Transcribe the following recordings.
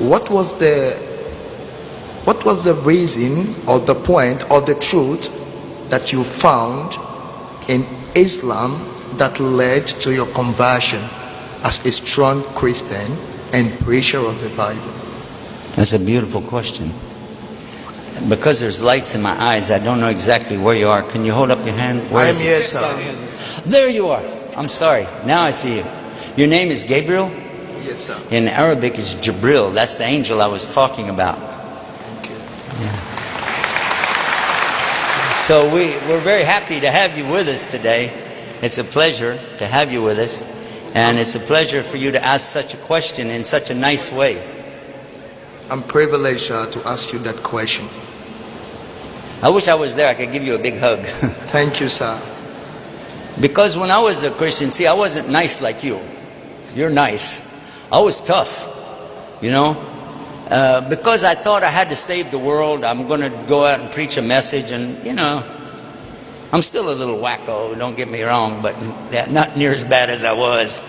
what was the reason or the point or the truth that you found in Islam that led to your conversion as a strong Christian and preacher of the Bible? That's a beautiful question. Because there's lights in my eyes, I don't know exactly where you are. Can you hold up your hand? I am here, sir. There you are. I'm sorry. Now I see you. Your name is Gabriel? Yes, sir. In Arabic is Jibril. That's the angel I was talking about. Thank you. Yeah. So we're very happy to have you with us today. It's a pleasure to have you with us. And it's a pleasure for you to ask such a question in such a nice way. I'm privileged to ask you that question. I wish I was there. I could give you a big hug. Thank you, sir. Because when I was a Christian, see, I wasn't nice like you. You're nice. I was tough, you know. Because I thought I had to save the world. I'm going to go out and preach a message. And, you know, I'm still a little wacko, don't get me wrong, but not near as bad as I was.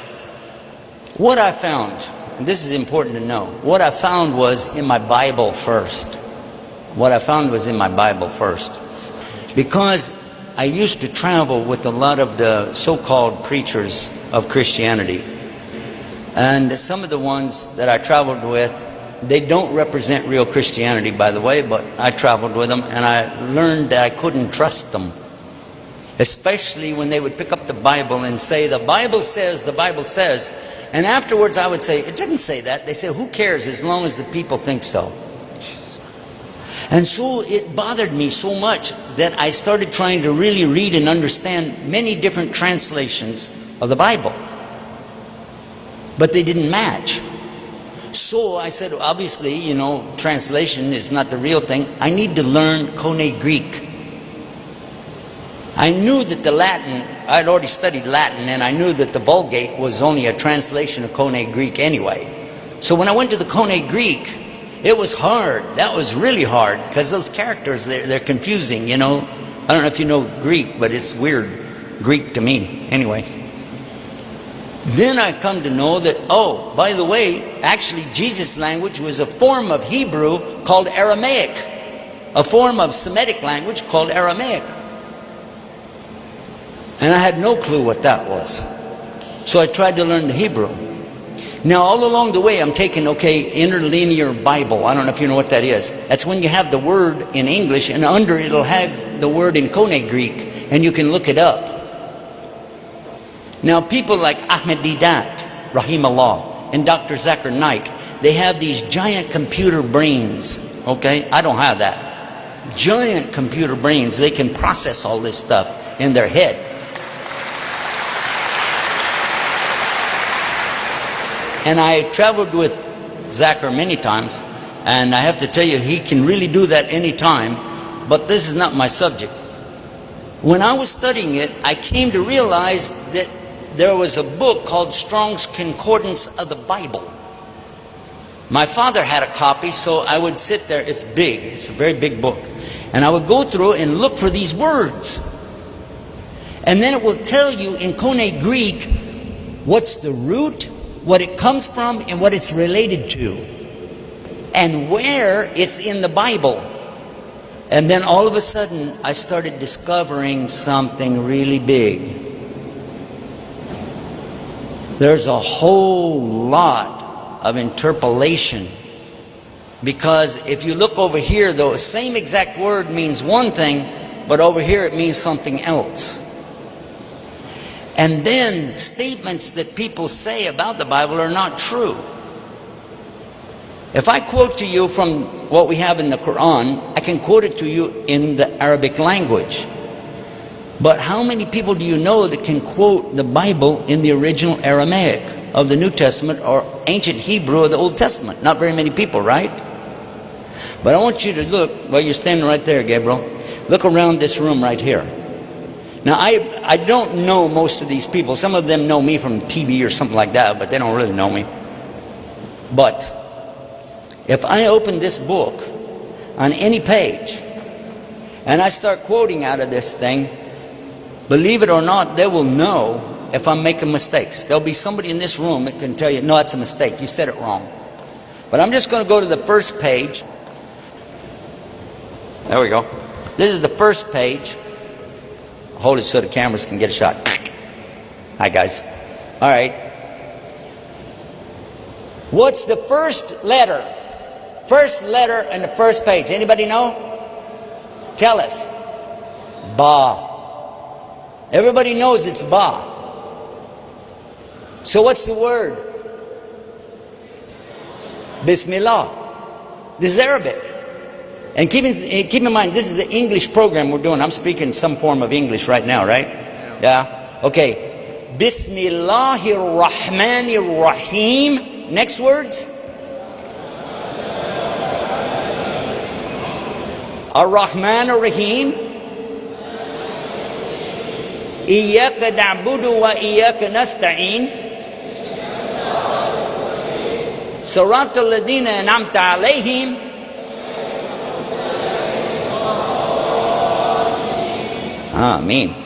What I found, and this is important to know, what I found was in my Bible first. What I found was in my Bible first. Because I used to travel with a lot of the so-called preachers of Christianity. And some of the ones that I traveled with, they don't represent real Christianity, by the way, but I traveled with them and I learned that I couldn't trust them. Especially when they would pick up the Bible and say, the Bible says, the Bible says. And afterwards I would say, it didn't say that. They say, who cares as long as the people think so. And so it bothered me so much that I started trying to really read and understand many different translations of the Bible. But they didn't match. So I said, obviously, you know, translation is not the real thing. I need to learn Koine Greek. I knew that the Latin, I'd already studied Latin, and I knew that the Vulgate was only a translation of Koine Greek anyway. So when I went to the Koine Greek, it was hard. That was really hard, because those characters, they're confusing, you know. I don't know if you know Greek, but it's weird Greek to me. Anyway. Then I come to know that, oh, by the way, actually Jesus' language was a form of Hebrew called Aramaic. A form of Semitic language called Aramaic. And I had no clue what that was. So I tried to learn the Hebrew. Now all along the way I'm taking, interlinear Bible. I don't know if you know what that is. That's when you have the word in English and under it'll have the word in Koine Greek and you can look it up. Now people like Ahmed Deedat, Rahimahullah, and Dr. Zakir Naik, they have these giant computer brains. Okay, I don't have that. Giant computer brains. They can process all this stuff in their head. And I traveled with Zakir many times, and I have to tell you, he can really do that any time, but this is not my subject. When I was studying it, I came to realize that there was a book called Strong's Concordance of the Bible. My father had a copy, so I would sit there. It's big. It's a very big book. And I would go through and look for these words. And then it will tell you in Koine Greek what's the root, what it comes from, and what it's related to. And where it's in the Bible. And then all of a sudden, I started discovering something really big. There's a whole lot of interpolation. Because if you look over here, the same exact word means one thing, but over here it means something else. And then statements that people say about the Bible are not true. If I quote to you from what we have in the Quran, I can quote it to you in the Arabic language. But how many people do you know that can quote the Bible in the original Aramaic of the New Testament or ancient Hebrew of the Old Testament? Not very many people, right? But I want you to look, while you're standing right there, Gabriel, look around this room right here. Now, I don't know most of these people. Some of them know me from TV or something like that, but they don't really know me. But if I open this book on any page and I start quoting out of this thing, believe it or not, they will know if I'm making mistakes. There'll be somebody in this room that can tell you, no, it's a mistake. You said it wrong. But I'm just going to go to the first page. There we go. This is the first page. Hold it so the cameras can get a shot. Hi, guys. All right. What's the first letter? First letter in the first page. Anybody know? Tell us. Ba. Everybody knows it's Ba. So what's the word? Bismillah. This is Arabic. And keep in mind, this is the English program we're doing. I'm speaking some form of English right now, right? Yeah. Okay. Bismillahir Rahmanir Rahim. Next words. Ar-Rahman Ar-Rahim. Iyaka na'budu wa iyaka nasta'in. Siratal ladina an'amta alayhim. Ameen.